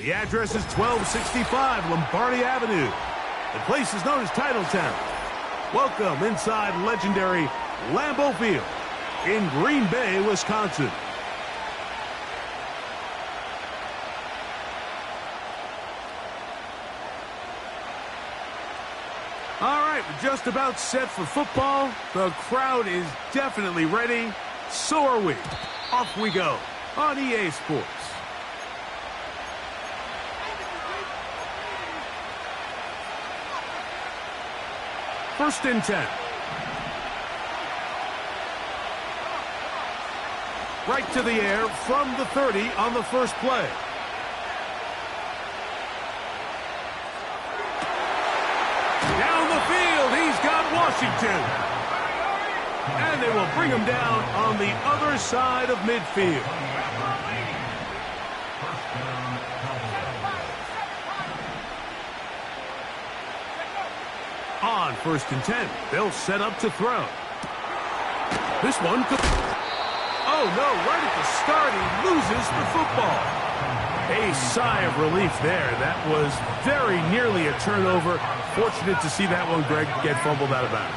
The address is 1265 Lombardi Avenue. The place is known as Titletown. Welcome inside legendary Lambeau Field in Green Bay, Wisconsin. All right, we're just about set for football. The crowd is definitely ready. So are we. Off we go on EA Sports. First and 10. Right to the air from the 30 on the first play. Down the field, he's got Washington. And they will bring him down on the other side of midfield. On first and 10, they'll set up to throw. This one could... Oh, no, right at the start, he loses the football. A sigh of relief there. That was very nearly a turnover. Fortunate to see that one, Greg, get fumbled out of bounds.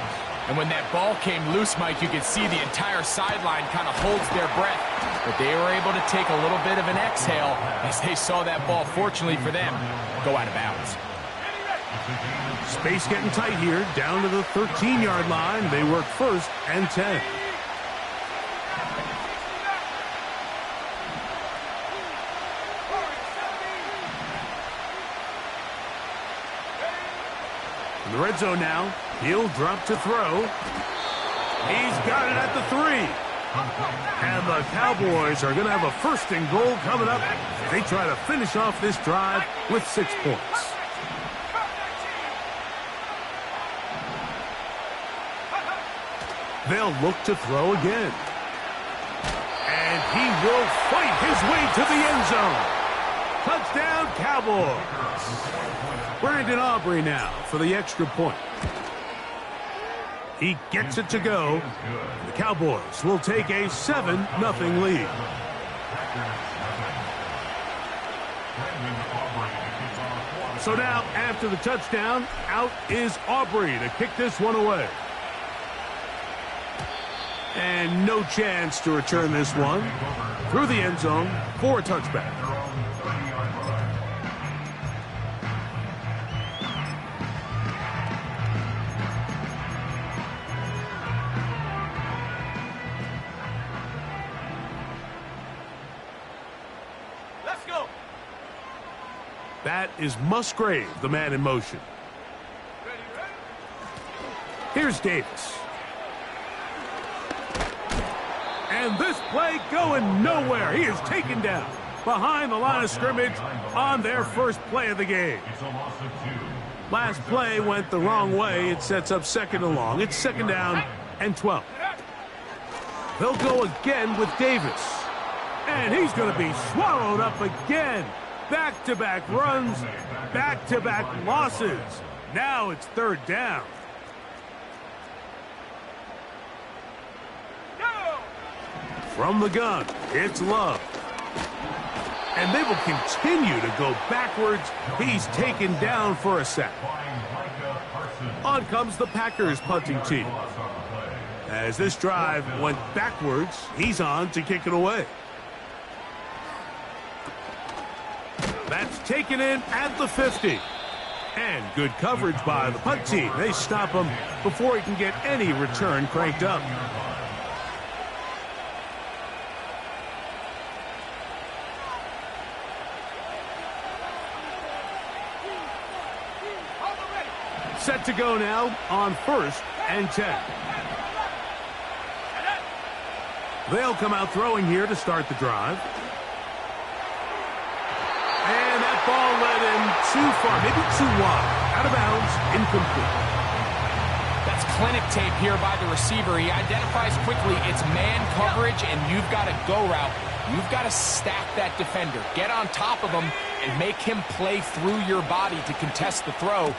And when that ball came loose, Mike, you could see the entire sideline kind of holds their breath. But they were able to take a little bit of an exhale as they saw that ball, fortunately for them, go out of bounds. Space getting tight here, down to the 13-yard line. They work first and 10. In the red zone now, he'll drop to throw. He's got it at the 3. And the Cowboys are going to have a first and goal coming up. They try to finish off this drive with 6 points. They'll look to throw again. And he will fight his way to the end zone. Touchdown, Cowboys. Brandon Aubrey now for the extra point. He gets it to go. The Cowboys will take a 7-0 lead. So now, after the touchdown, out is Aubrey to kick this one away. And no chance to return this one through the end zone for a touchback. Let's go. That is Musgrave, the man in motion. Here's Davis. And this play going nowhere. He is taken down behind the line of scrimmage on their first play of the game. Last play went the wrong way. It sets up second and long. It's second down and 12. They'll go again with Davis. And he's going to be swallowed up again. Back-to-back runs, back-to-back losses. Now it's third down. From the gun, it's Love. And they will continue to go backwards. He's taken down for a sack. On comes the Packers punting team. As this drive went backwards, he's on to kick it away. That's taken in at the 50. And good coverage by the punt team. They stop him before he can get any return cranked up. Set to go now on first and 10. They'll come out throwing here to start the drive. And that ball led him too far, maybe too wide. Out of bounds, incomplete. That's clinic tape here by the receiver. He identifies quickly it's man coverage, and you've got a go route. You've got to stack that defender. Get on top of him and make him play through your body to contest the throw.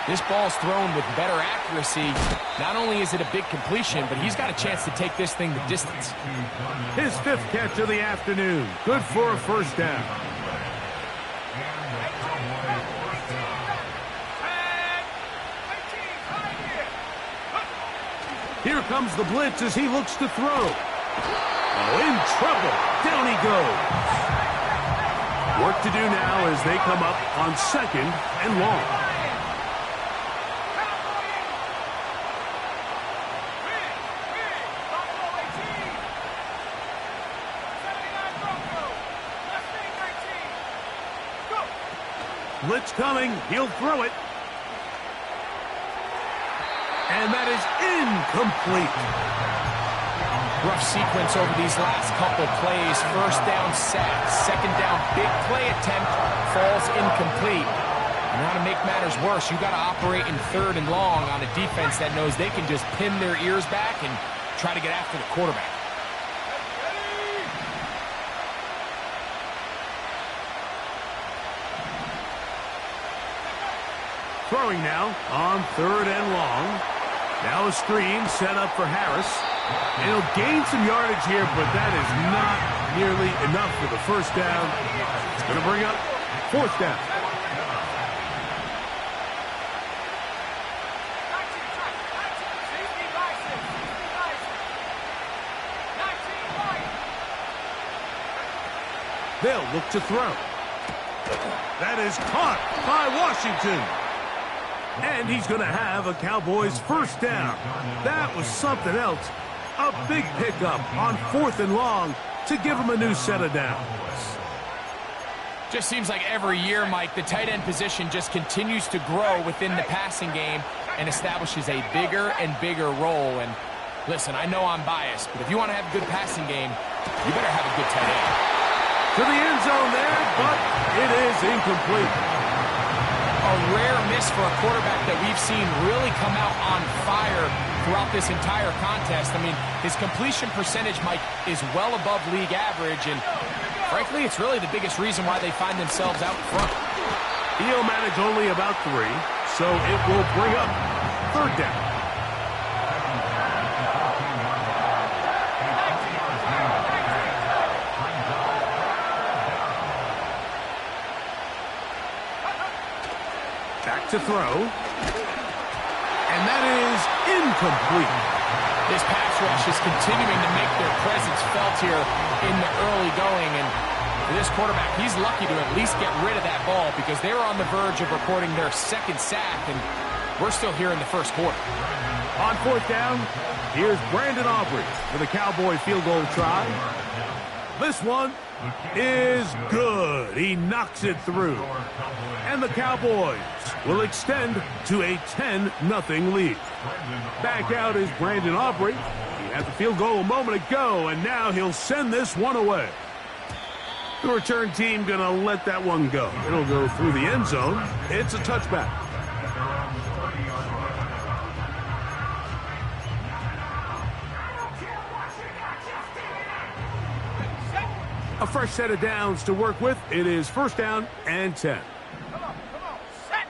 This ball's thrown with better accuracy. Not only is it a big completion, but he's got a chance to take this thing the distance. His 5th catch of the afternoon. Good for a first down. Here comes the blitz as he looks to throw. Oh, in trouble. Down he goes. Work to do now as they come up on 2nd and long. Blitz coming. He'll throw it. And that is incomplete. Rough sequence over these last couple plays. First down sack, second down big play attempt, falls incomplete. And now to make matters worse, you got to operate in 3rd and long on a defense that knows they can just pin their ears back and try to get after the quarterback. Throwing now on 3rd and long. Now a screen set up for Harris. And he'll gain some yardage here, but that is not nearly enough for the first down. It's going to bring up 4th down. They'll look to throw. That is caught by Washington. And he's going to have a Cowboys first down. That was something else. A big pickup on 4th and long to give him a new set of downs. Just seems like every year, Mike, the tight end position just continues to grow within the passing game and establishes a bigger and bigger role. And listen, I know I'm biased, but if you want to have a good passing game, you better have a good tight end. To the end zone there, but it is incomplete. A rare miss for a quarterback that we've seen really come out on fire throughout this entire contest. I mean, his completion percentage, Mike, is well above league average, and frankly, it's really the biggest reason why they find themselves out front. He'll manage only about 3, so it will bring up 3rd down. Back to throw. And that is incomplete. This pass rush is continuing to make their presence felt here in the early going. And for this quarterback, he's lucky to at least get rid of that ball because they were on the verge of recording their 2nd sack, and we're still here in the 1st quarter. On 4th down, here's Brandon Aubrey for the Cowboy field goal try. This one is good. He knocks it through. And the Cowboys will extend to a 10-0 lead. Back out is Brandon Aubrey. He had the field goal a moment ago, and now he'll send this one away. The return team going to let that one go. It'll go through the end zone. It's a touchback. A fresh set of downs to work with. It is 1st down and 10. Come on. Set.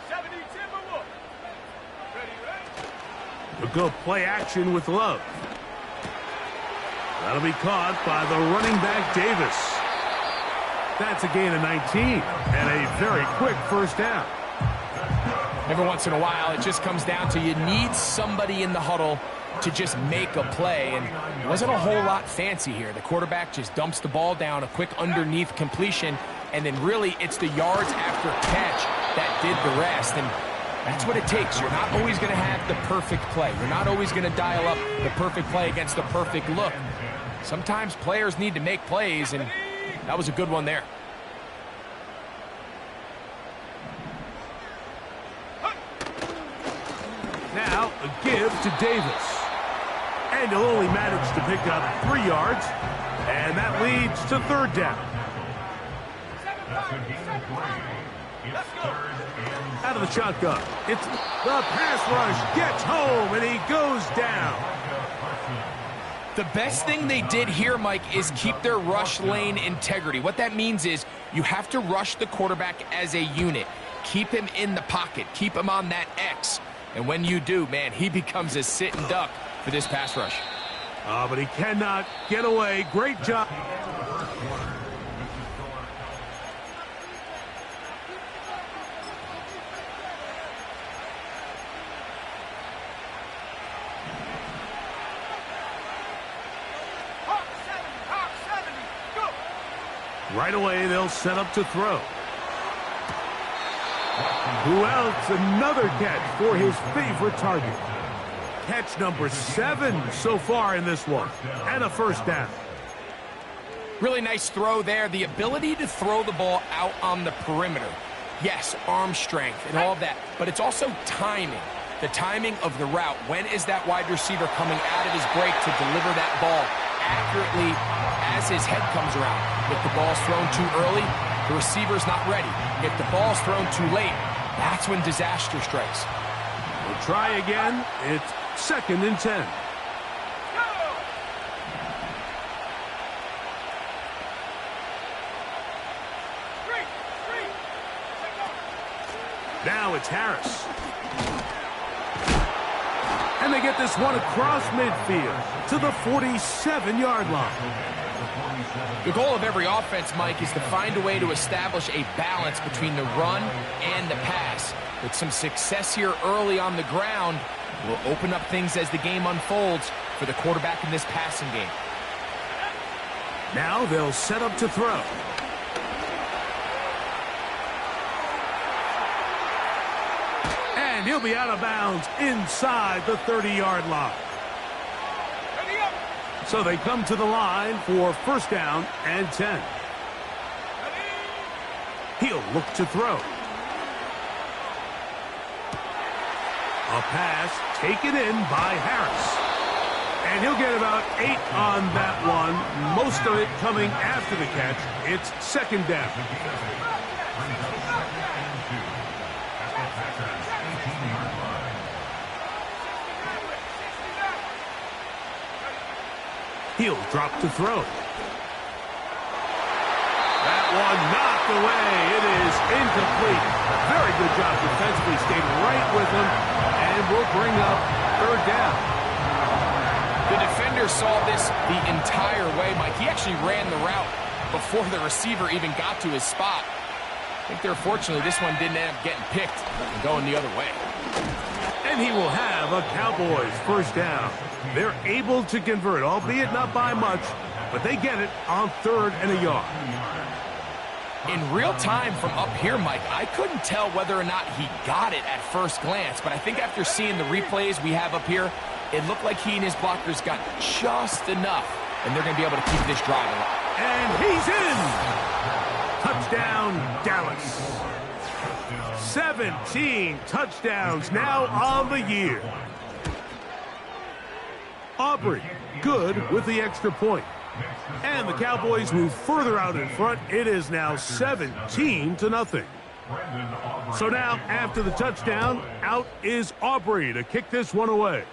70 Timberwolves. Ready? A good play action with Love. That'll be caught by the running back Davis. That's a gain of 19 and a very quick 1st down. Every once in a while, it just comes down to you need somebody in the huddle to just make a play, and it wasn't a whole lot fancy here. The quarterback just dumps the ball down, a quick underneath completion, and then really it's the yards after catch that did the rest, and that's what it takes. You're not always going to have the perfect play. You're not always going to dial up the perfect play against the perfect look. Sometimes players need to make plays, and that was a good one there. Now a give to Davis. And he'll only manage to pick up 3 yards. And that leads to 3rd down. Let's go. Out of the shotgun. It's the pass rush. Gets home and he goes down. The best thing they did here, Mike, is keep their rush lane integrity. What that means is you have to rush the quarterback as a unit. Keep him in the pocket. Keep him on that X. And when you do, man, he becomes a sitting duck for this pass rush. But he cannot get away. Great job. Right away, they'll set up to throw. Who else? Another catch for his favorite target. Catch number 7 so far in this one. And a first down. Really nice throw there. The ability to throw the ball out on the perimeter. Yes, arm strength and all of that, but it's also timing. The timing of the route. When is that wide receiver coming out of his break to deliver that ball accurately as his head comes around? If the ball's thrown too early, the receiver's not ready. If the ball's thrown too late, that's when disaster strikes. We'll try again. It's 2nd and 10. Now it's Harris. And they get this one across midfield to the 47-yard line. The goal of every offense, Mike, is to find a way to establish a balance between the run and the pass. With some success here early on the ground, will open up things as the game unfolds for the quarterback in this passing game. Now they'll set up to throw. And he'll be out of bounds inside the 30-yard line. So they come to the line for first down and 10. He'll look to throw. A pass taken in by Harris. And he'll get about 8 on that one. Most of it coming after the catch. It's 2nd down. He'll drop to throw. That one knocked away. It is incomplete. Very good job defensively. Stayed right with him. And will bring up 3rd down. The defender saw this the entire way, Mike. He actually ran the route before the receiver even got to his spot. I think they're fortunately this one didn't end up getting picked and going the other way. And he will have a Cowboys first down. They're able to convert, albeit not by much, but they get it on 3rd and a yard. In real time from up here, Mike, I couldn't tell whether or not he got it at first glance, but I think after seeing the replays we have up here, it looked like he and his blockers got just enough, and they're going to be able to keep this drive alive. And he's in! Touchdown, Dallas. 17 touchdowns now on the year. Aubrey, good with the extra point. And the Cowboys move further out in front. It is now 17-0. So now, after the touchdown, out is Aubrey to kick this one away.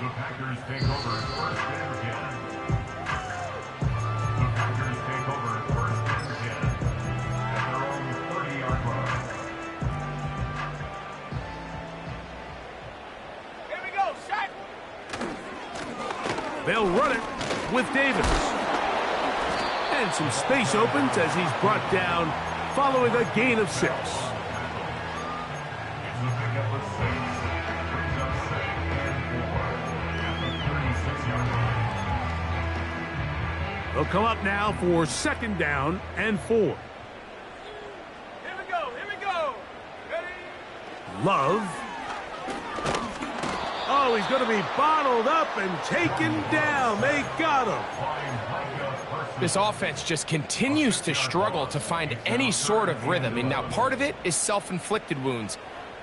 The Packers take over 1st and 10. The Packers take over 1st and 10 at their own 30-yard line. Here we go, shot. They'll run it with Davis. And some space opens as he's brought down following a gain of 6. They'll come up now for 2nd down and 4. Here we go, here we go. Ready? Love. Oh, he's going to be bottled up and taken down. They got him. This offense just continues to struggle to find any sort of rhythm. And now part of it is self-inflicted wounds.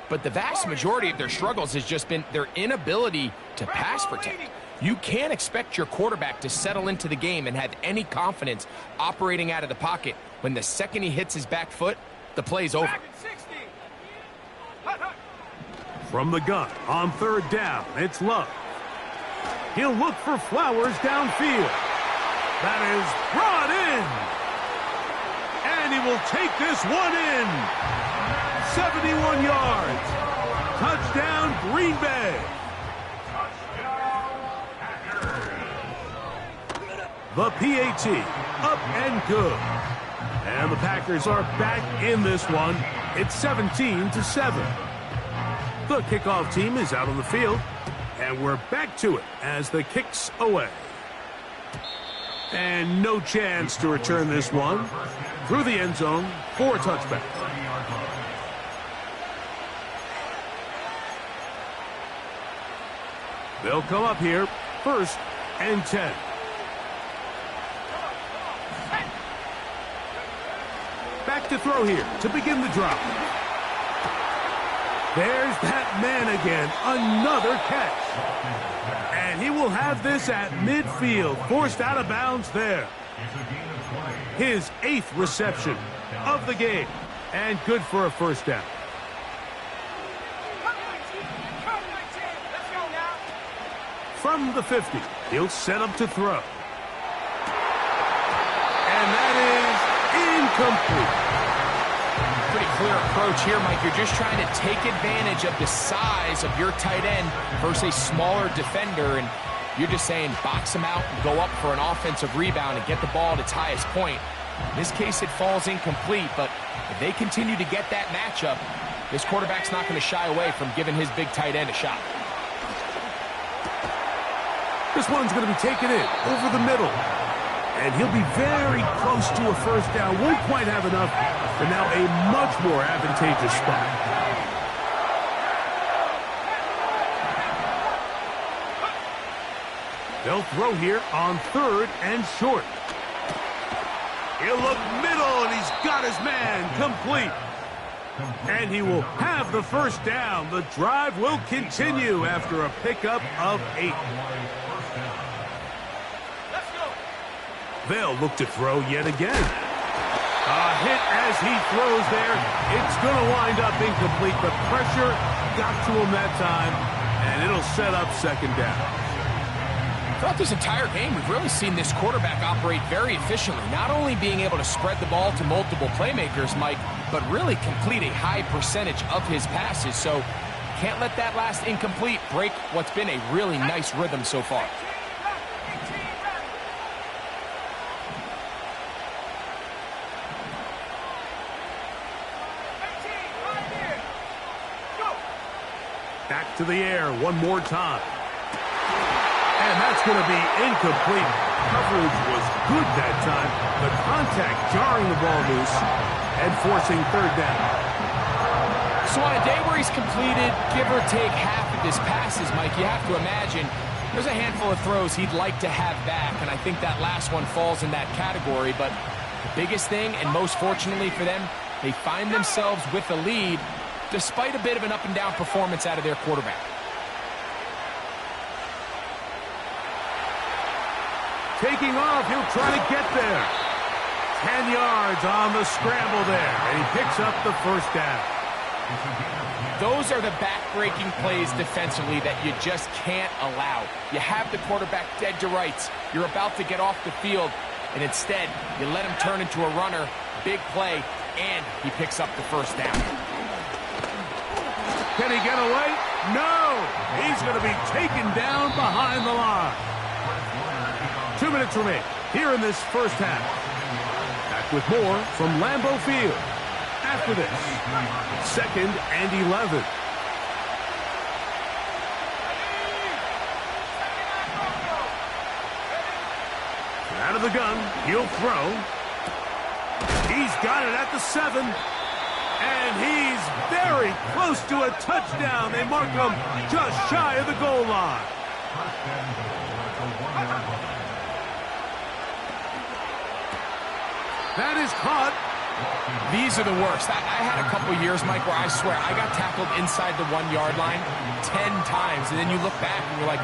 But the vast majority of their struggles has just been their inability to pass protect. You can't expect your quarterback to settle into the game and have any confidence operating out of the pocket when the second he hits his back foot, the play's over. From the gun on 3rd down, it's Love. He'll look for Flowers downfield. That is brought in. And he will take this one in. 71 yards. Touchdown, Green Bay. The PAT, up and good. And the Packers are back in this one. It's 17-7. The kickoff team is out on the field, and we're back to it as the kick's away. And no chance to return this one through the end zone for a touchback. They'll come up here, 1st and 10. Back to throw here to begin the drop. There's that man again, another catch. And he will have this at midfield, forced out of bounds there. His 8th reception of the game, and good for a 1st down. From the 50, he'll set up to throw. And that is incomplete. Pretty clear approach here, Mike. You're just trying to take advantage of the size of your tight end versus a smaller defender, and you're just saying box him out and go up for an offensive rebound and get the ball at its highest point. In this case, it falls incomplete, but if they continue to get that matchup, this quarterback's not going to shy away from giving his big tight end a shot. This one's going to be taken in over the middle. And he'll be very close to a 1st down. Won't quite have enough, but now a much more advantageous spot. They'll throw here on 3rd and short. He'll look middle, and he's got his man complete. And he will have the 1st down. The drive will continue after a pickup of 8. They'll look to throw yet again. A hit as he throws there. It's going to wind up incomplete. The pressure got to him that time, and it'll set up 2nd down. Throughout this entire game, we've really seen this quarterback operate very efficiently, not only being able to spread the ball to multiple playmakers, Mike, but really complete a high percentage of his passes. So can't let that last incomplete break what's been a really nice rhythm so far. Back to the air one more time. And that's going to be incomplete. Coverage was good that time. The contact jarring the ball loose and forcing 3rd down. So on a day where he's completed, give or take half of his passes, Mike, you have to imagine there's a handful of throws he'd like to have back, and I think that last one falls in that category. But the biggest thing, and most fortunately for them, they find themselves with a lead despite a bit of an up-and-down performance out of their quarterback. Taking off, he'll try to get there. 10 yards on the scramble there, and he picks up the 1st down. Those are the back-breaking plays defensively that you just can't allow. You have the quarterback dead to rights. You're about to get off the field, and instead, you let him turn into a runner, big play, and he picks up the 1st down. Can he get away? No! He's going to be taken down behind the line. 2 minutes remain here in this 1st half. Back with more from Lambeau Field. After this, 2nd and 11. Out of the gun, he'll throw. He's got it at the 7. And he's very close to a touchdown. They mark him just shy of the goal line. That is caught. These are the worst. I had a couple years, Mike, where I swear I got tackled inside the 1-yard line 10 times. And then you look back and you're like,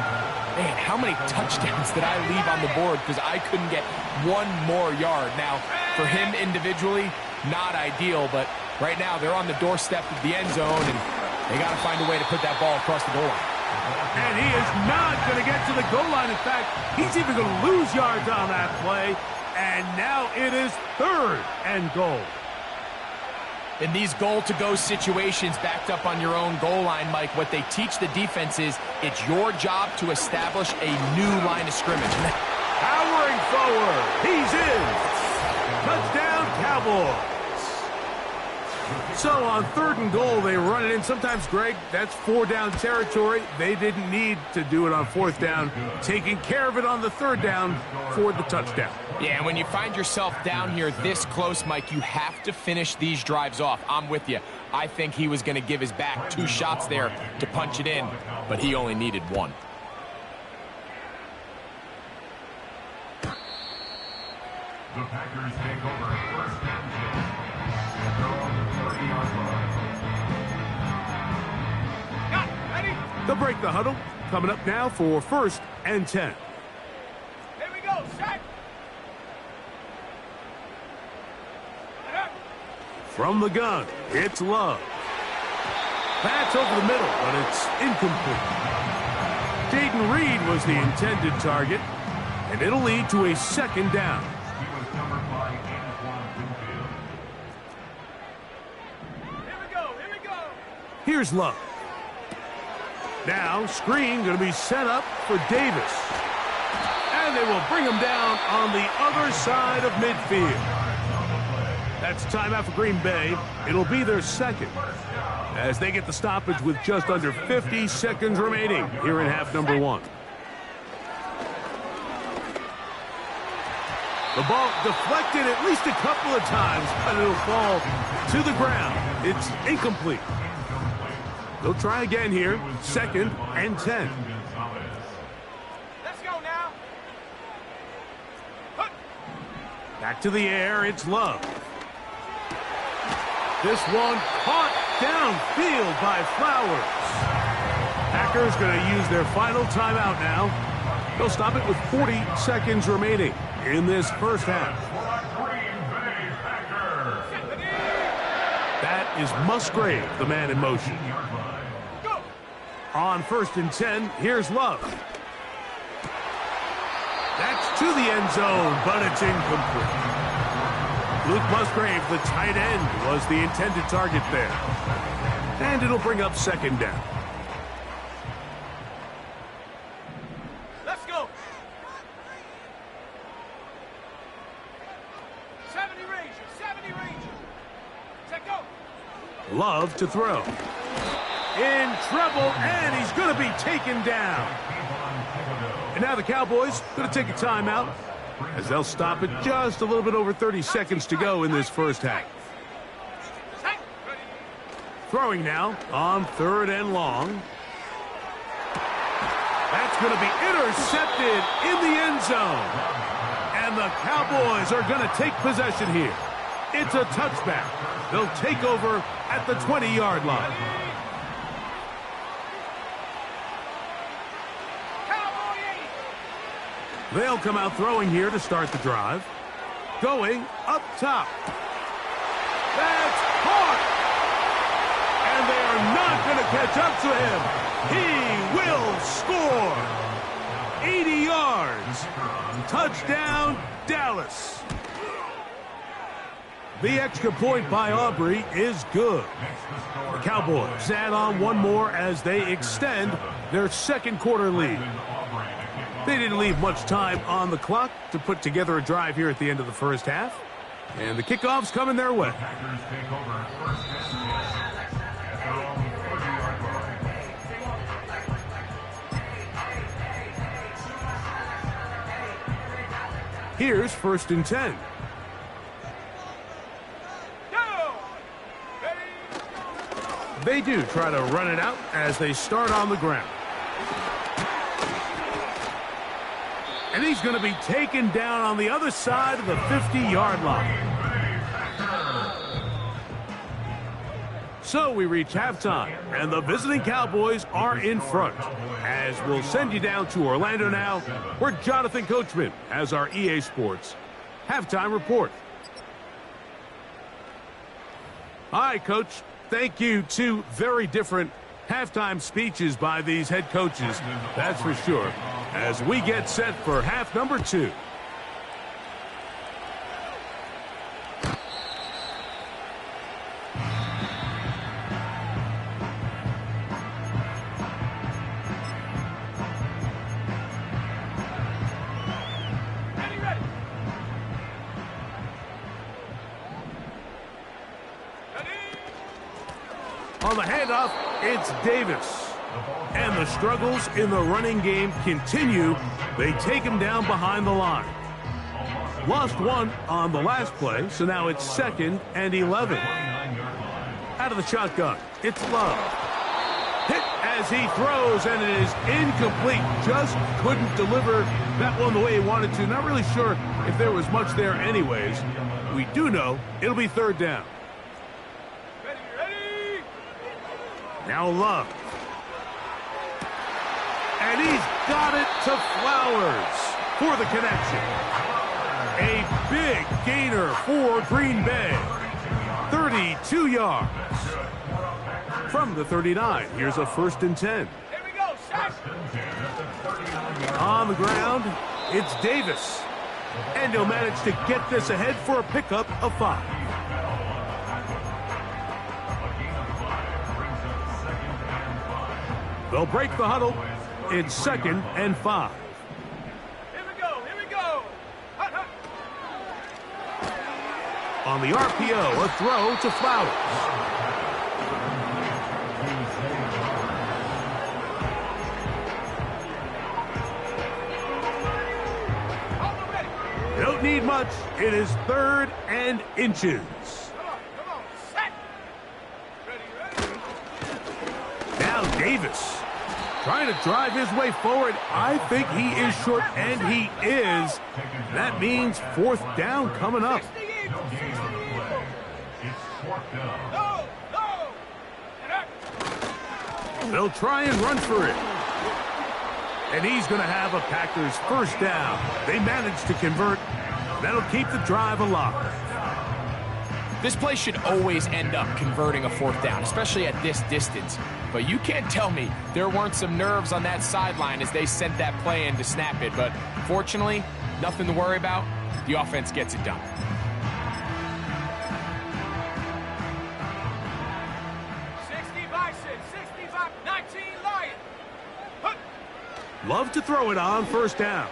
man, how many touchdowns did I leave on the board because I couldn't get one more yard? Now, for him individually, not ideal, but right now they're on the doorstep of the end zone, and they got to find a way to put that ball across the goal line. And he is not going to get to the goal line. In fact, he's even going to lose yards on that play. And now it is 3rd and goal. In these goal-to-go situations backed up on your own goal line, Mike, what they teach the defense is it's your job to establish a new line of scrimmage. Powering forward. He's in. Touchdown, Cowboys. So on 3rd and goal, they run it in. Sometimes, Greg, that's 4-down territory. They didn't need to do it on 4th down, taking care of it on the 3rd down for the touchdown. Yeah, and when you find yourself down here this close, Mike, you have to finish these drives off. I'm with you. I think he was going to give his back 2 shots there to punch it in, but he only needed 1. The Packers take over 1st and 10 at their own 30-yard line. Got it. Ready? They'll break the huddle. Coming up now for 1st and 10. Here we go. Set. From the gun, it's Love. That's over the middle, but it's incomplete. Jaden Reed was the intended target, and it'll lead to a 2nd down. He was covered by Antoine Winfield. Here we go. Here we go. Here's Love. Now, screen going to be set up for Davis. And they will bring him down on the other side of midfield. That's timeout for Green Bay. It'll be their 2nd as they get the stoppage with just under 50 seconds remaining here in half number 1. The ball deflected at least a couple of times, but it'll fall to the ground. It's incomplete. They'll try again here, 2nd and 10. Let's go now. Back to the air, it's Love. This one caught downfield by Flowers. Packers going to use their final timeout now. They'll stop it with 40 seconds remaining in this first half. That is Musgrave, the man in motion. Go. On 1st and 10, here's Love. That's to the end zone, but it's incomplete. Luke Musgrave, the tight end, was the intended target there. And it'll bring up 2nd down. Let's go. 70 Ranger. 70 Ranger. Set go. Love to throw. In trouble, and he's going to be taken down. And now the Cowboys going to take a timeout as they'll stop it just a little bit over 30 seconds to go in this first half. Set. Ready. Throwing now on 3rd and long. That's going to be intercepted in the end zone. And the Cowboys are going to take possession here. It's a touchback. They'll take over at the 20-yard line. They'll come out throwing here to start the drive. Going up top. That's caught! And they are not going to catch up to him. He will score. 80 yards. Touchdown, Dallas. The extra point by Aubrey is good. The Cowboys add on one more as they extend their 2nd quarter lead. They didn't leave much time on the clock to put together a drive here at the end of the first half. And the kickoff's coming their way. Packers take over 1st and 10 at their own 30-yard line. Here's 1st and 10. Go. Ready. They do try to run it out as they start on the ground. And he's going to be taken down on the other side of the 50-yard line. So we reach halftime, and the visiting Cowboys are in front. As we'll send you down to Orlando now, where Jonathan Coachman has our EA Sports halftime report. All right, Coach. Thank you. 2 very different halftime speeches by these head coaches, that's for sure, as we get set for half number 2. Ready, ready. Ready. On the handoff, it's Davis. And the struggles in the running game continue. They take him down behind the line. Lost one on the last play, so now it's 2nd and 11. Out of the shotgun, it's Love. Hit as he throws, and it is incomplete. Just couldn't deliver that one the way he wanted to. Not really sure if there was much there anyways. We do know it'll be 3rd down. Ready. Now Love. And he's got it to Flowers for the connection. A big gainer for Green Bay. 32 yards. From the 39, here's a 1st and 10. Here we go, set. On the ground, it's Davis. And he'll manage to get this ahead for a pickup of 5. They'll break the huddle. It's 2nd and 5. Here we go. Hut, hut. On the RPO, a throw to Flowers. They don't need much. It is 3rd and inches. Come on, set. Ready. Now Davis trying to drive his way forward. I think he is short, and he is. That means 4th down coming up. 60 Eagles. It's 4th down. No. And up. They'll try and run for it. And he's going to have a Packers 1st down. They managed to convert. That'll keep the drive alive. This play should always end up converting a 4th down, especially at this distance. But you can't tell me there weren't some nerves on that sideline as they sent that play in to snap it. But fortunately, nothing to worry about. The offense gets it done. 19 Lions. Hut. Love to throw it on 1st down.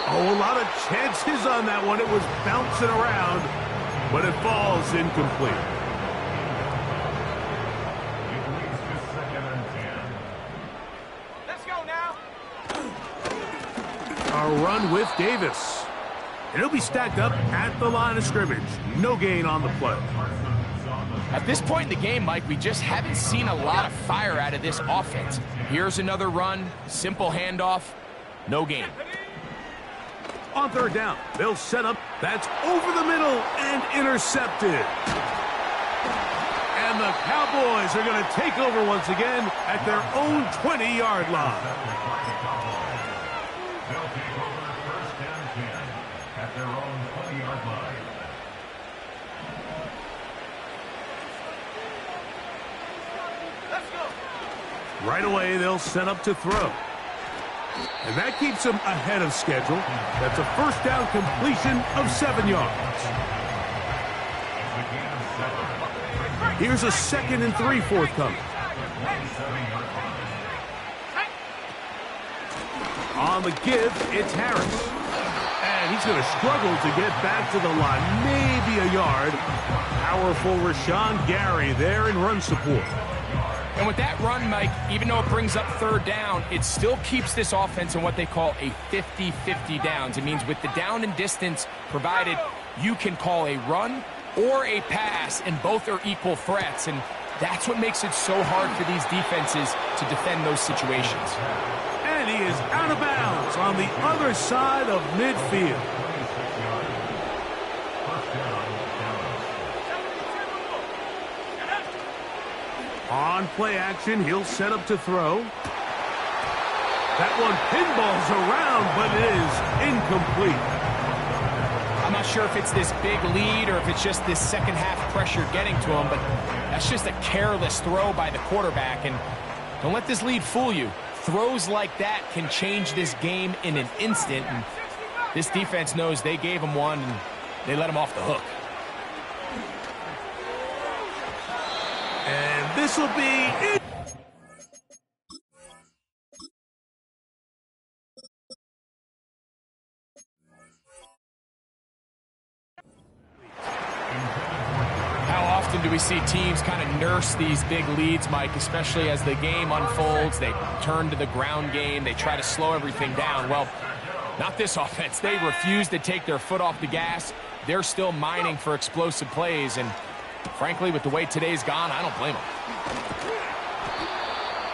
Oh, a lot of chances on that one. It was bouncing around, but it falls incomplete. It leads to 2nd and 10. Let's go now. A run with Davis. And he'll be stacked up at the line of scrimmage. No gain on the play. At this point in the game, Mike, we just haven't seen a lot of fire out of this offense. Here's another run, simple handoff, no gain. On 3rd down, they'll set up. That's over the middle and intercepted. And the Cowboys are going to take over once again at their own 20-yard line. They'll take over 1st and 10 at their own 20-yard line. Let's go. Right away, they'll set up to throw. And that keeps them ahead of schedule. That's a 1st down completion of 7 yards. Here's a 2nd and 3 forthcoming. On the give, it's Harris. And he's going to struggle to get back to the line. Maybe a yard. Powerful Rashawn Gary there in run support. And with that run, Mike, even though it brings up 3rd down, it still keeps this offense in what they call a 50-50 downs. It means with the down and distance provided, you can call a run or a pass, and both are equal threats. And that's what makes it so hard for these defenses to defend those situations. And he is out of bounds on the other side of midfield. On play action, he'll set up to throw. That one pinballs around, but it is incomplete. I'm not sure if it's this big lead or if it's just this second half pressure getting to him, but that's just a careless throw by the quarterback. And don't let this lead fool you. Throws like that can change this game in an instant. And this defense knows they gave him one and they let him off the hook. And this will be it. often do we see teams kind of nurse these big leads, Mike, especially as the game unfolds. They turn to the ground game. They try to slow everything down. Well, not this offense. They refuse to take their foot off the gas. They're still mining for explosive plays, and frankly, with the way today's gone, I don't blame them.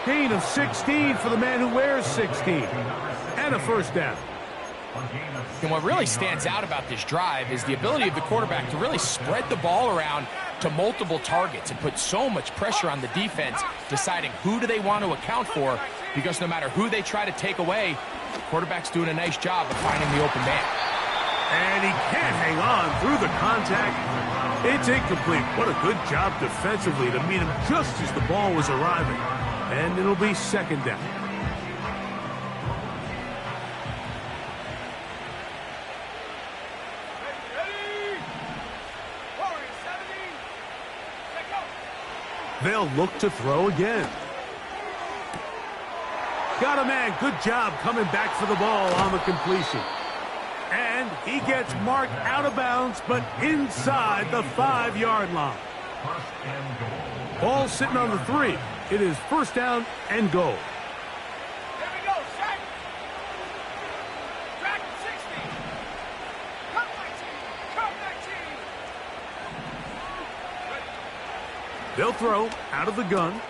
Gain of 16 for the man who wears 16. And a first down. And what really stands out about this drive is the ability of the quarterback to really spread the ball around to multiple targets and put so much pressure on the defense, deciding who do they want to account for, because no matter who they try to take away, the quarterback's doing a nice job of finding the open man. And he can't hang on through the contact. It's incomplete. What a good job defensively to meet him just as the ball was arriving. And it'll be second down. They'll look to throw again. Got a man. Good job coming back for the ball on the completion. And he gets marked out of bounds, but inside the 5-yard line. Ball sitting on the 3. It is first down and goal. Here we go, set. Track 60. Cut 19. Cut 19. They'll throw out of the gun.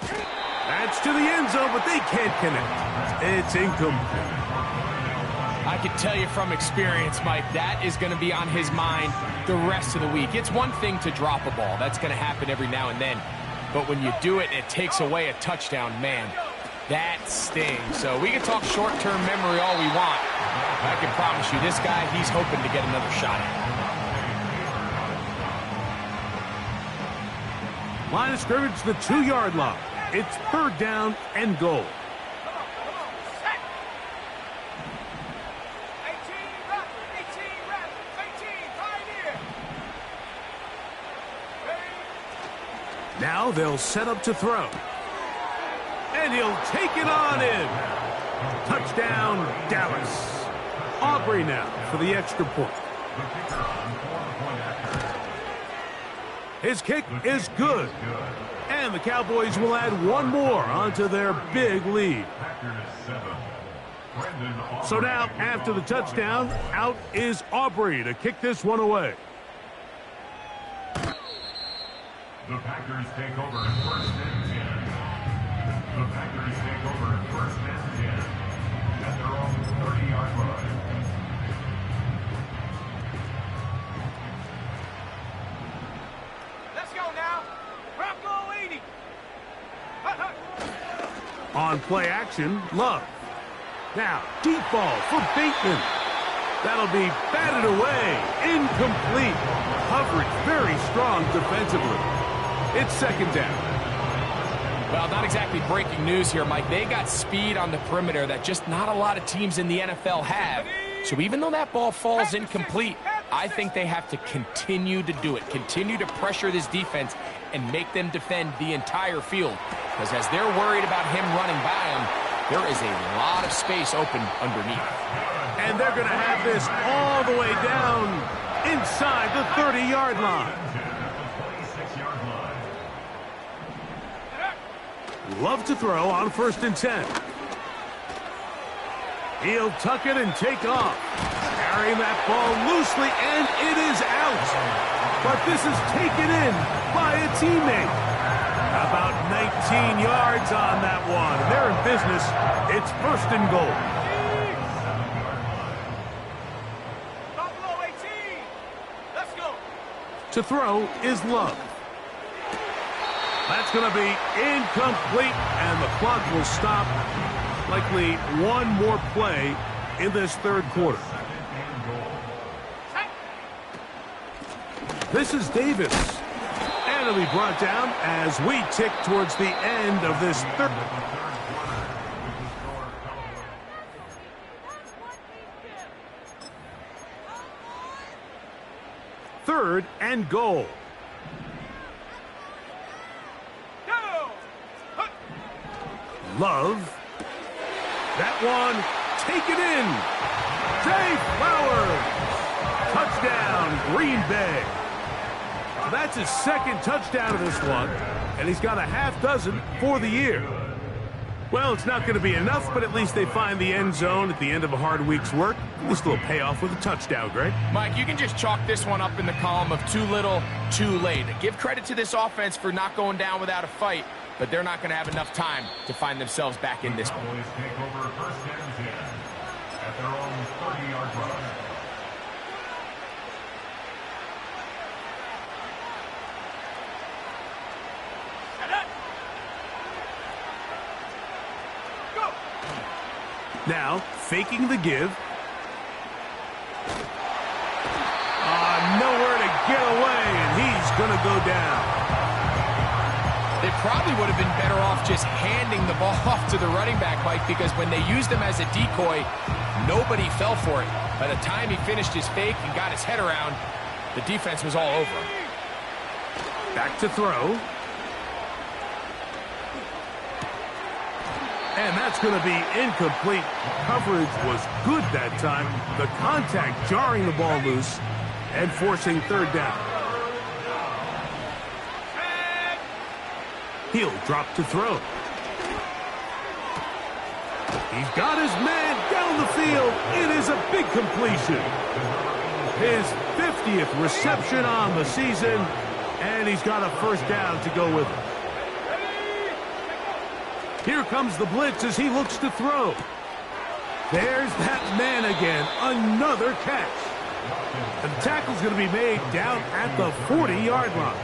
That's to the end zone, but they can't connect. It's incomplete. I can tell you from experience, Mike, that is going to be on his mind the rest of the week. It's one thing to drop a ball. That's going to happen every now and then. But when you do it and it takes away a touchdown, man, that stings. So we can talk short-term memory all we want. I can promise you, this guy, he's hoping to get another shot at it. Line of scrimmage, the 2-yard line. It's third down and goal. Come on, set. 18 reps, 18, pioneer. Ready? Now they'll set up to throw. And he'll take it on in. Touchdown, Dallas. Aubrey now for the extra point. His kick is good. And the Cowboys will add one more onto their big lead. So now, after the touchdown, out is Aubrey to kick this one away. The Packers take over first and 10. The Packers take over first and 10 at their own 30-yard line. Let's go now. Bronco 80. On play action, Love. Now, deep ball for Bateman. That'll be batted away. Incomplete. Coverage very strong defensively. It's second down. Well, not exactly breaking news here, Mike. They got speed on the perimeter that just not a lot of teams in the NFL have. So even though that ball falls incomplete, I think they have to continue to do it. Continue to pressure this defense and make them defend the entire field. Because as they're worried about him running by them, there is a lot of space open underneath. And they're going to have this all the way down inside the 30-yard line. Love to throw on first and 10. He'll tuck it and take off. Carrying that ball loosely, and it is out. But this is taken in by a teammate. About 19 yards on that one. They're in business. It's first and goal. Buffalo 18. Let's go. To throw is Love. That's going to be incomplete, and the clock will stop. Likely one more play in this third quarter. This is Davis. And it'll be brought down as we tick towards the end of this third. Third and goal. Love. That one, take it in. Zay Flowers. Touchdown, Green Bay. That's his second touchdown of this one, and he's got a half dozen for the year. Well, it's not going to be enough, but at least they find the end zone at the end of a hard week's work. This will pay off with a touchdown, Greg. Mike, you can just chalk this one up in the column of too little, too late. Give credit to this offense for not going down without a fight, but they're not going to have enough time to find themselves back in this one. Cowboys take over first and 10 at their own 30-yard line. Now, faking the give. Nowhere to get away, and he's going to go down. They probably would have been better off just handing the ball off to the running back, Mike, because when they used him as a decoy, nobody fell for it. By the time he finished his fake and got his head around, the defense was all over him. Back to throw. And that's going to be incomplete. Coverage was good that time. The contact jarring the ball loose and forcing third down. He'll drop to throw. He's got his man down the field. It is a big completion. His 50th reception on the season, and he's got a first down to go with it. Here comes the blitz as he looks to throw. There's that man again. Another catch. And the tackle's going to be made down at the 40-yard line.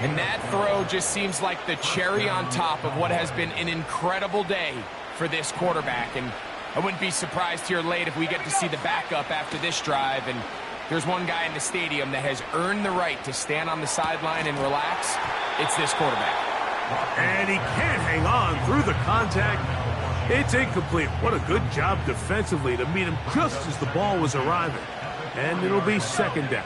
And that throw just seems like the cherry on top of what has been an incredible day for this quarterback. And I wouldn't be surprised here late if we get to see the backup after this drive. And there's one guy in the stadium that has earned the right to stand on the sideline and relax. It's this quarterback. And he can't hang on through the contact. It's incomplete. What a good job defensively to meet him just as the ball was arriving. And it'll be second down.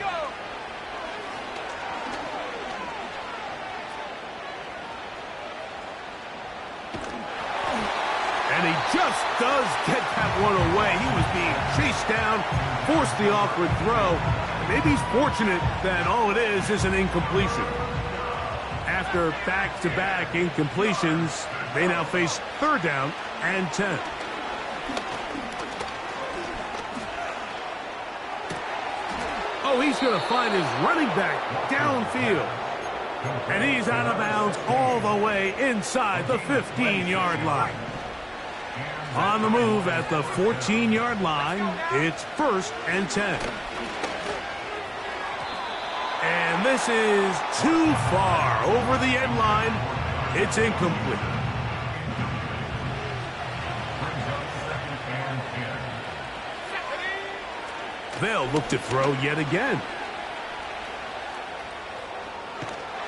And he just does get that one away. He was being chased down, forced the awkward throw. Maybe he's fortunate that all it is an incompletion. After back-to-back incompletions, they now face third down and 10. Oh, he's going to find his running back downfield. And he's out of bounds all the way inside the 15-yard line. On the move at the 14-yard line, it's first and 10. And this is too far over the end line. It's incomplete. They'll look to throw yet again.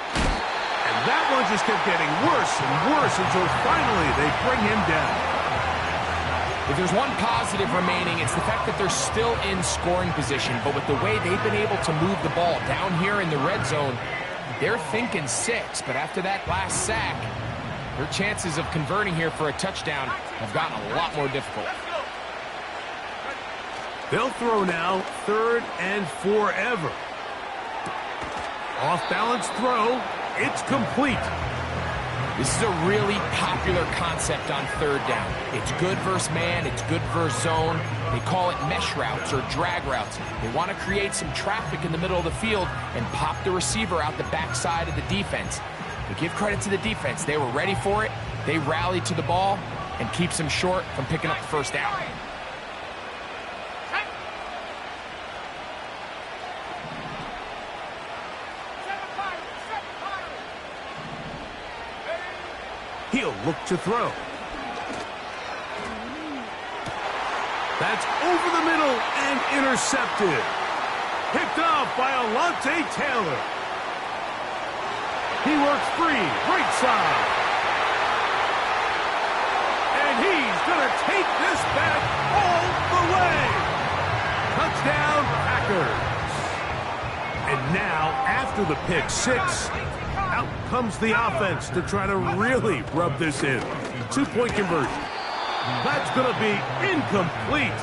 And that one just kept getting worse and worse until finally they bring him down. If there's one positive remaining, it's the fact that they're still in scoring position. But with the way they've been able to move the ball down here in the red zone, they're thinking 6. But after that last sack, their chances of converting here for a touchdown have gotten a lot more difficult. They'll throw now, third and forever. Off-balance throw. It's complete. This is a really popular concept on third down. It's good versus man, it's good versus zone. They call it mesh routes or drag routes. They want to create some traffic in the middle of the field and pop the receiver out the backside of the defense. But give credit to the defense. They were ready for it. They rallied to the ball and keeps them short from picking up the first down. He'll look to throw. That's over the middle and intercepted. Picked off by Alontae Taylor. He works free, right side. And he's going to take this back all the way. Touchdown, Packers. And now, after the pick six, out comes the offense to try to really rub this in. 2-point conversion. That's going to be incomplete.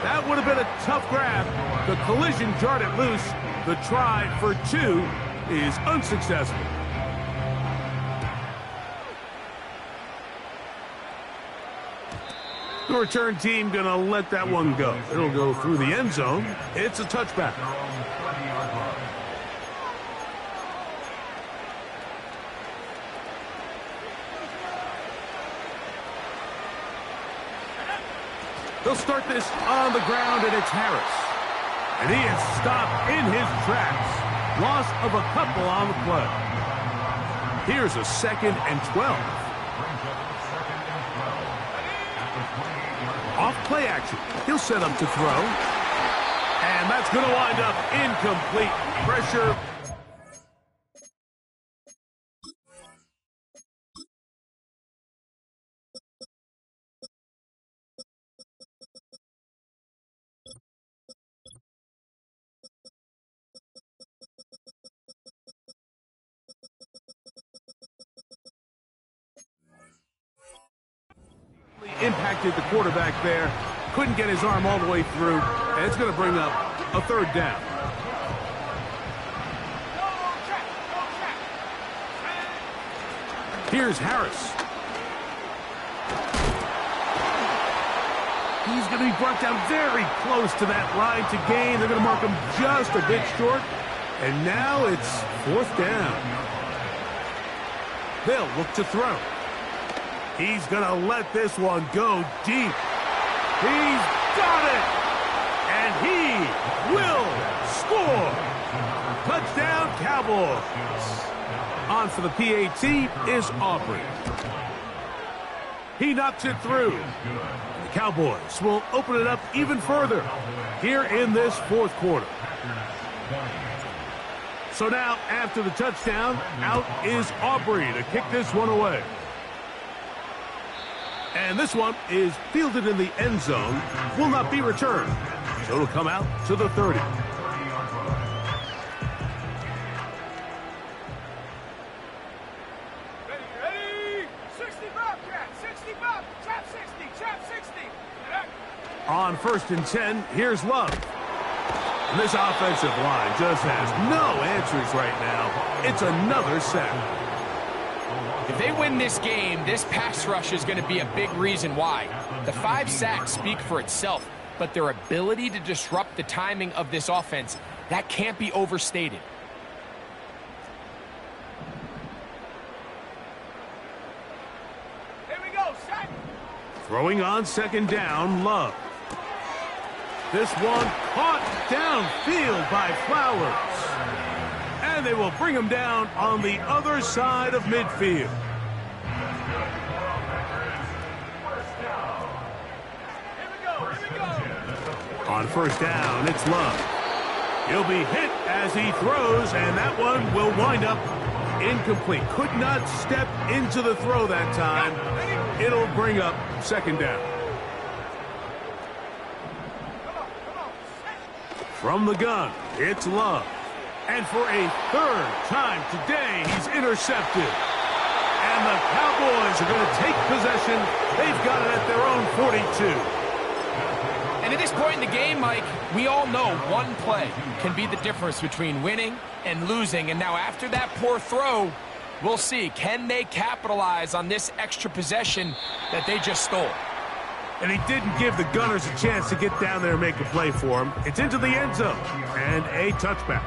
That would have been a tough grab. The collision jarred it loose, The try for 2 is unsuccessful. The return team going to let that one go. It'll go through the end zone. It's a touchback. They'll start this on the ground, and it's Harris. And he is stopped in his tracks. Loss of a couple on the play. Here's a 2nd and 12. Off play action. He'll set up to throw. And that's going to wind up incomplete. Pressure. Impacted the quarterback there. Couldn't get his arm all the way through. And it's going to bring up a 3rd down. Here's Harris. He's going to be brought down very close to that line to gain. They're going to mark him just a bit short. And now it's 4th down. They'll look to throw. He's going to let this one go deep. He's got it! And he will score! Touchdown, Cowboys! On for the PAT is Aubrey. He knocks it through. The Cowboys will open it up even further here in this 4th quarter. So now, after the touchdown, out is Aubrey to kick this one away. And this one is fielded in the end zone, will not be returned. So it'll come out to the 30. Ready? 60 Bobcat, 60 Bob, chop 60. On 1st and 10, here's Love. And this offensive line just has no answers right now. It's another sack. If they win this game, this pass rush is going to be a big reason why. The 5 sacks speak for itself, but their ability to disrupt the timing of this offense, that can't be overstated. Here we go, set. Throwing on 2nd down, Love. This one caught downfield by Flowers. And they will bring him down on the other side of midfield. On 1st down, it's Love. He'll be hit as he throws, and that one will wind up incomplete. Could not step into the throw that time. It'll bring up 2nd down. From the gun, it's Love. And for a 3rd time today, he's intercepted. And the Cowboys are going to take possession. They've got it at their own 42. And at this point in the game, Mike, we all know one play can be the difference between winning and losing. And now after that poor throw, we'll see, can they capitalize on this extra possession that they just stole? And he didn't give the Gunners a chance to get down there and make a play for him. It's into the end zone and a touchback.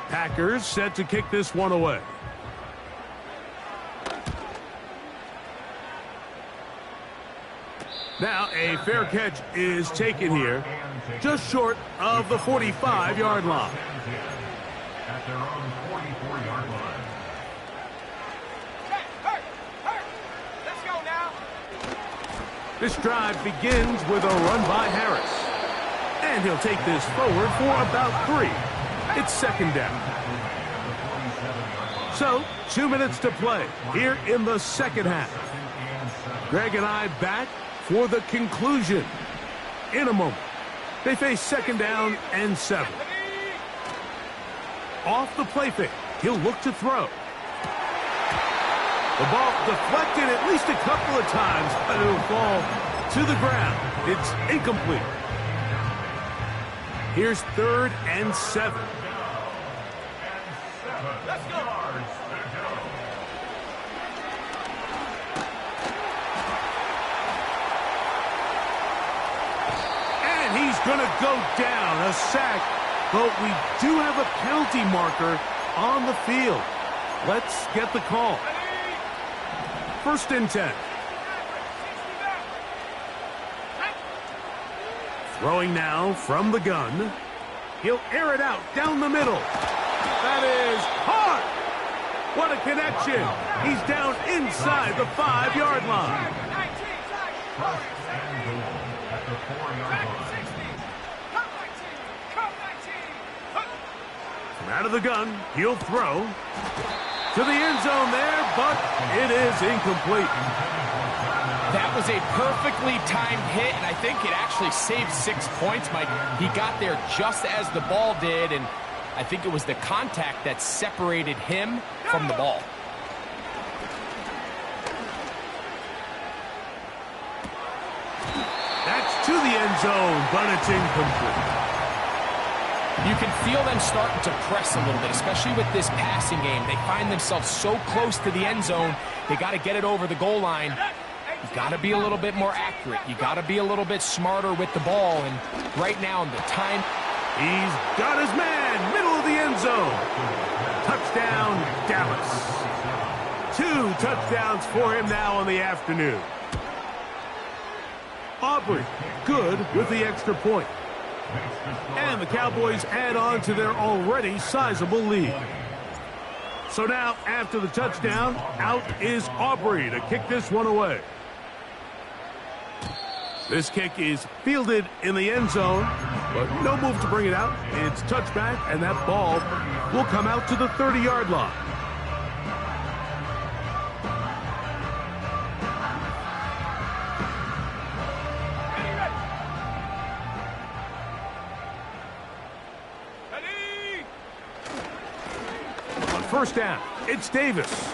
Packers set to kick this one away. Now a fair catch is taken here, just short of the 45-yard line. At their own 44-yard line. Hurt. Let's go now. This drive begins with a run by Harris. And he'll take this forward for about 3. It's 2nd down. So, 2 minutes to play here in the 2nd half. Greg and I back for the conclusion in a moment. They face 2nd down and 7. Off the play fake, he'll look to throw. The ball deflected at least a couple of times, but it'll fall to the ground. It's incomplete. Here's 3rd and 7. Let's go. And he's going to go down, a sack. But we do have a penalty marker on the field. Let's get the call. 1st and 10. Throwing now from the gun. He'll air it out down the middle. That is hard. What a connection. He's down inside the 5-yard line. From out of the gun, he'll throw to the end zone there, but it is incomplete. That was a perfectly timed hit, and I think it actually saved 6 points, Mike. He got there just as the ball did, and I think it was the contact that separated him from the ball. That's to the end zone, but it's incomplete. You can feel them starting to press a little bit, especially with this passing game. They find themselves so close to the end zone, they got to get it over the goal line. You got to be a little bit more accurate. You got to be a little bit smarter with the ball. And right now, in the time, he's got his man, middle of the end zone. Touchdown, Dallas. 2 touchdowns for him now on the afternoon. Aubrey, good with the extra point. And the Cowboys add on to their already sizable lead. So now, after the touchdown, out is Aubrey to kick this one away. This kick is fielded in the end zone, but no move to bring it out. It's touchback, and that ball will come out to the 30-yard line. On 1st down, it's Davis.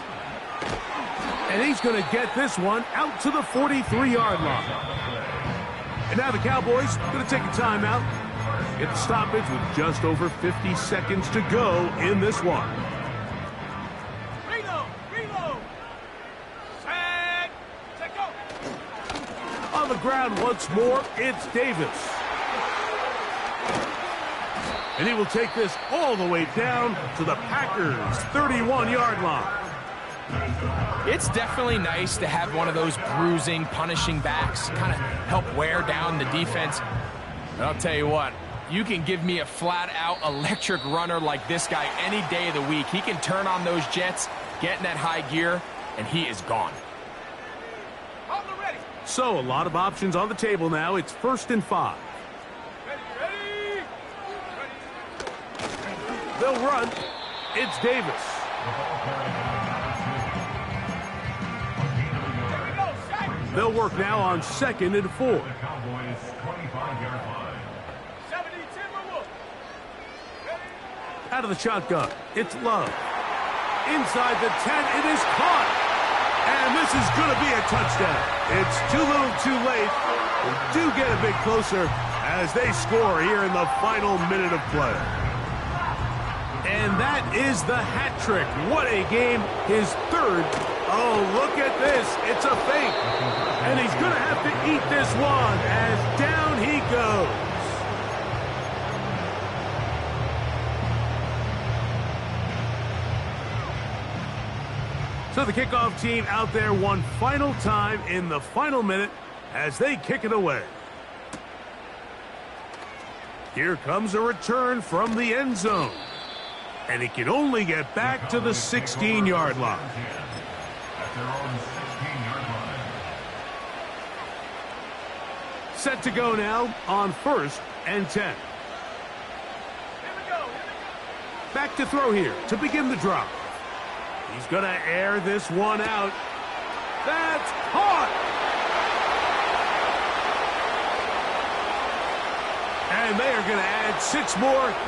And he's going to get this one out to the 43-yard line. And now the Cowboys going to take a timeout. Get the stoppage with just over 50 seconds to go in this one. Reload. Set, go. On the ground once more, it's Davis. And he will take this all the way down to the Packers' 31-yard line. it's definitely nice to have one of those bruising, punishing backs, kind of help wear down the defense. But I'll tell you what, you can give me a flat-out electric runner like this guy any day of the week. He can turn on those jets, get in that high gear, and he is gone. So a lot of options on the table now. It's 1st and 5. Ready. They'll run. It's Davis. They'll work now on 2nd and 4. The Cowboys' 25-yard line. 70 Timberwolves. Out of the shotgun, it's Love. Inside the 10, it is caught. And this is going to be a touchdown. It's too little too late. We do get a bit closer as they score here in the final minute of play. And that is the hat trick. What a game. His 3rd. Oh, look at this. It's a fake. And he's going to have to eat this one as down he goes. So the kickoff team out there one final time in the final minute as they kick it away. Here comes a return from the end zone. And he can only get back to the 16-yard line. At their own 16-yard line. Set to go now on 1st and 10. Here we go. Back to throw here to begin the drop. He's going to air this one out. That's caught! And they are going to add 6 more.